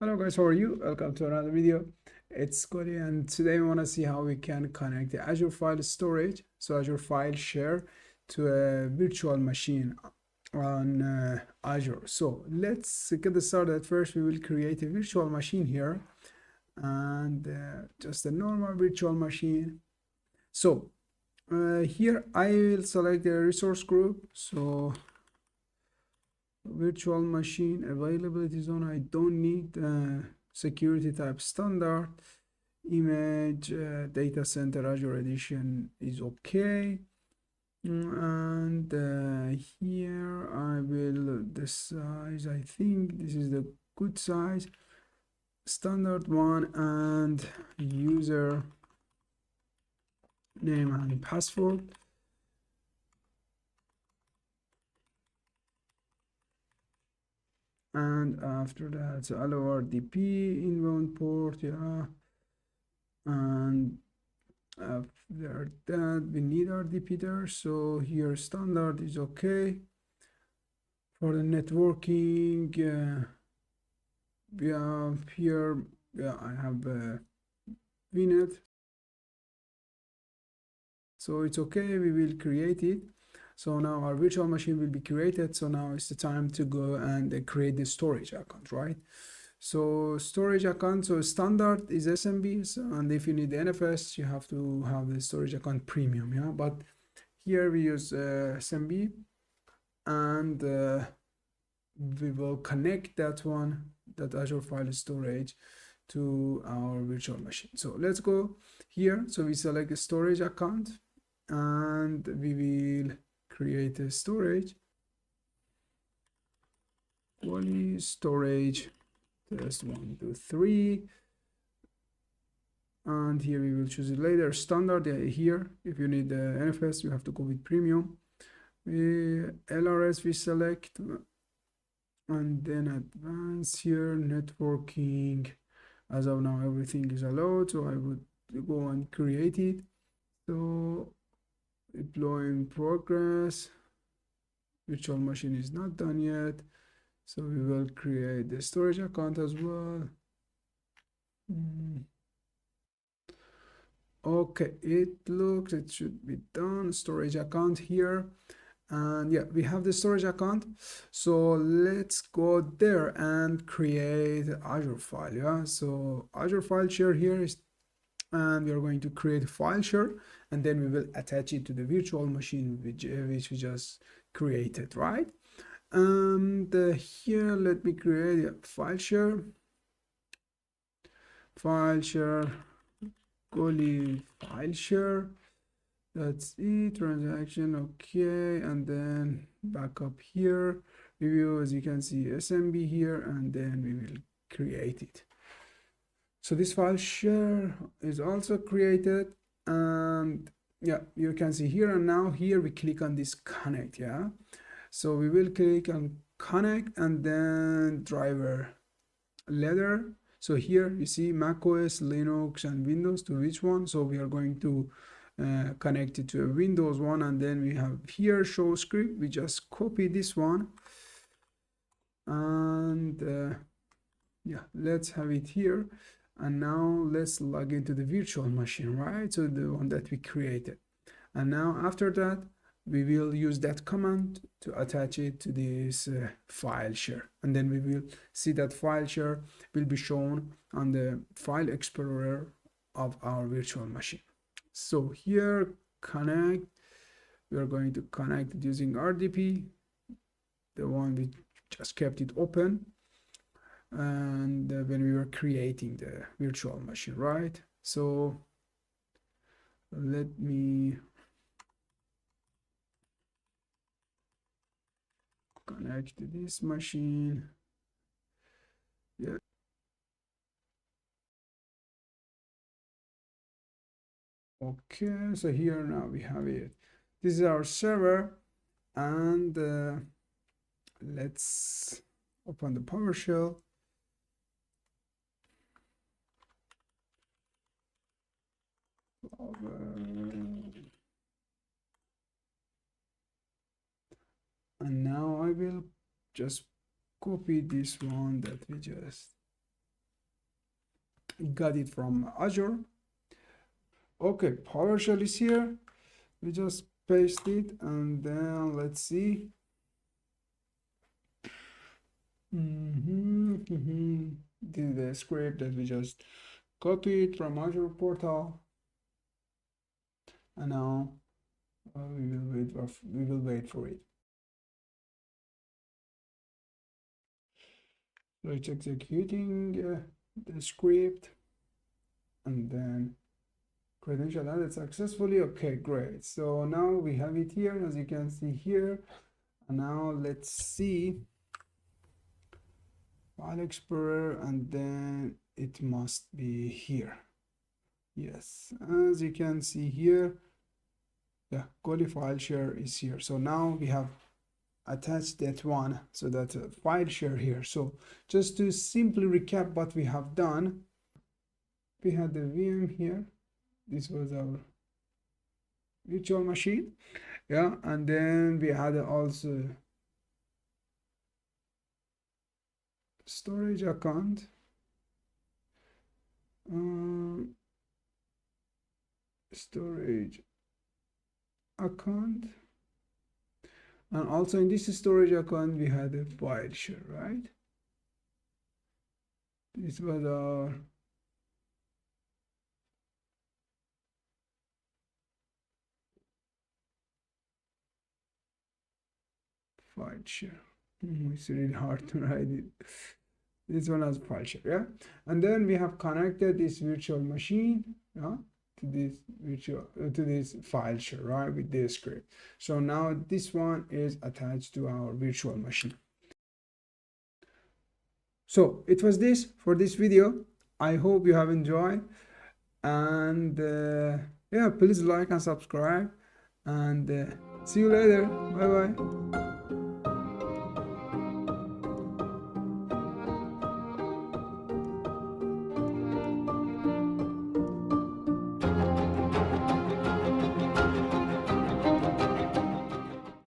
Hello guys, how are you? Welcome to another video. It's Cody, and today we want to see how we can connect the Azure File Storage, so Azure File Share, to a virtual machine on Azure. So let's get this started. First, we will create a virtual machine here, and just a normal virtual machine. So here I will select the resource group. So virtual machine availability zone, I don't need security type standard. Image data center Azure edition is okay. And here I will the size, I think this is the good size, standard one, and user name and password. And after that, so allow RDP inbound port, yeah. And after that, we need RDP there. So here standard is okay. For the networking, yeah, here, yeah, I have VNet. So it's okay, we will create it. So now our virtual machine will be created. So now it's the time to go and create the storage account, right? So storage account, so standard is SMB, and if you need the NFS, you have to have the storage account premium, yeah. But here we use SMB, and we will connect that one, that Azure File Storage, to our virtual machine. So let's go here. So we select a storage account, and we will create a storage. Quality storage test 1, 2, 3. And here we will choose it later. Standard here. If you need the NFS, you have to go with premium. LRS we select, and then advanced here, networking. As of now, everything is allowed, so I would go and create it. So deploy in progress. Virtual machine is not done yet, so we will create the storage account as well. Okay, it looks, it should be done. Storage account here, and yeah, we have the storage account. So let's go there and create Azure file. Yeah, so Azure file share here is, and we are going to create a file share, and then we will attach it to the virtual machine which we just created, right? And here let me create a file share. Golitech file share. That's it. Transaction, okay. And then back up here, review, as you can see, SMB here, and then we will create it. So this file share is also created, and yeah, you can see here. And now here we click on this connect, yeah. So we will click on connect, and then driver ladder. So here you see macOS, Linux, and Windows, to which one. So we are going to connect it to a Windows one, and then we have here show script. We just copy this one, and yeah, let's have it here. And now let's log into the virtual machine, right? So the one that we created. And now after that, we will use that command to attach it to this file share, and then we will see that file share will be shown on the file explorer of our virtual machine. So here connect, we are going to connect it using RDP, the one we just kept it open, and when we were creating the virtual machine, right? So let me connect this machine. Yeah. Okay, so here now we have it. This is our server, and let's open the PowerShell. And now I will just copy this one that we just got it from Azure. Okay, PowerShell is here. We just paste it and then let's see. This is the script that we just copied from Azure portal, and now we will wait for it. So it's executing the script, and then credential added successfully. Okay, great. So now we have it here, as you can see here. And now let's see File Explorer, and then it must be here. Yes, as you can see here, the Golitech file share is here. So now we have attached that one, so that file share here. So just to simply recap what we have done, we had the VM here. This was our virtual machine, yeah, and then we had also storage account, storage account, and also in this storage account we had a file share, right? This was our file share. It's really hard to write it. This one has file share, yeah. And then we have connected this virtual machine, yeah, to this to this file share, right, with this script. So now this one is attached to our virtual machine. So it was this for this video. I hope you have enjoyed, and yeah, please like and subscribe, and see you later. Bye bye.